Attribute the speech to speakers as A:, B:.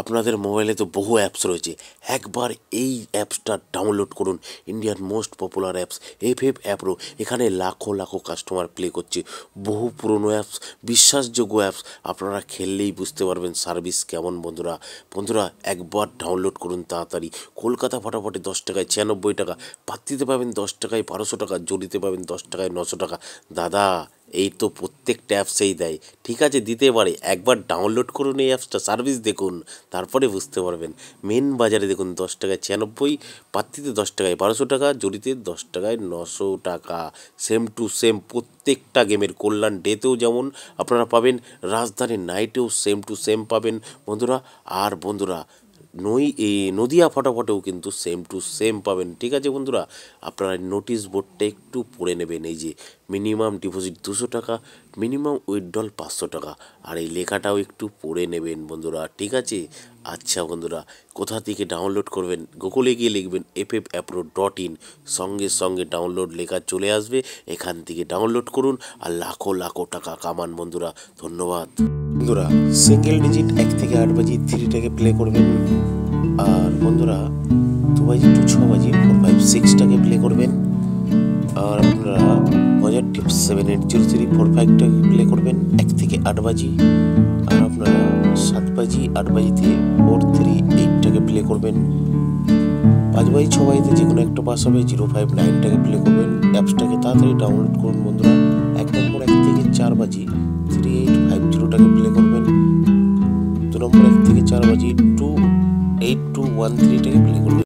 A: আপনাদের মোবাইলে তো বহু অ্যাপস রয়েছে, একবার এই অ্যাপসটা ডাউনলোড করুন। ইন্ডিয়ার most popular apps app pro. এখানে লাখো লাখো কাস্টমার প্লে করছে। বহু পুরনো অ্যাপস, বিশ্বাসযোগ্য অ্যাপস। আপনারা খেললেই বুঝতে পারবেন সার্ভিস কেমন। বন্ধুরা একবার ডাউনলোড করুন তাড়াতাড়ি। কলকাতা ফাটাফাটি 10 টাকায় 96 টাকা, পাত্তিতে পাবেন 10 টাকায় 1200 টাকা, জড়িতে পাবেন 10 টাকায় 900 টাকা। দাদা, এই তো প্রত্যেকটা অ্যাপসেই দেয়। ঠিক আছে, দিতে পারে। একবার ডাউনলোড করুন এই অ্যাপসটা, সার্ভিস দেখুন, তারপরে বুঝতে পারবেন। মেন বাজারে দেখুন 10 টাকায় 96, পাত্তিতে 10 টাকায় 1200 টাকা, জড়িতে 10 টাকায় 900 টাকা। সেম টু সেম প্রত্যেকটা গেমের কল্যাণ ডেতেও যেমন আপনারা পাবেন, রাজধানী নাইটেও সেম টু সেম পাবেন বন্ধুরা। আর বন্ধুরা নদিয়া ফটাফটেও কিন্তু সেম টু সেম পাবেন। ঠিক আছে বন্ধুরা, আপনারা নোটিশ বোর্ডটা একটু পড়ে নেবেন। এই যে মিনিমাম ডিপোজিট 200 টাকা, মিনিমাম উইথড্রল 500 টাকা, আর এই লেখাটাও একটু পড়ে নেবেন বন্ধুরা। ঠিক আছে, আচ্ছা বন্ধুরা, কোথা থেকে ডাউনলোড করবেন? গুগলে গিয়ে লিখবেন FFAppro.in, সঙ্গে সঙ্গে ডাউনলোড লেখা চলে আসবে। এখান থেকে ডাউনলোড করুন আর লাখো লাখো টাকা কামান বন্ধুরা। ধন্যবাদ বন্ধুরা। সিঙ্গেল ডিজিট 1 থেকে 8 বাজি 3টাকে প্লে করবেন। আর বন্ধুরা 2 বাজি টু 6 বাজি 4 5 6টাকে প্লে করবেন। আর আপনারা মজার টিপস 7803 45টাকে প্লে করবেন 1 থেকে 8 বাজি। আর আপনারা 7 বাজি 8 বাজিতে 438টাকে প্লে করবেন। 5 বাজি 6 বাজিতে যে কোনো একটা পাস হবে 059টাকে প্লে করবেন। অ্যাপসটাকে তাড়াতাড়ি ডাউনলোড করুন বন্ধুরা। 1 নম্বর 1 থেকে 4 বাজি 3850টাকে প্লে করবেন। 2 নম্বর 1 থেকে 4 বাজি 28213টাকে প্লে করবেন।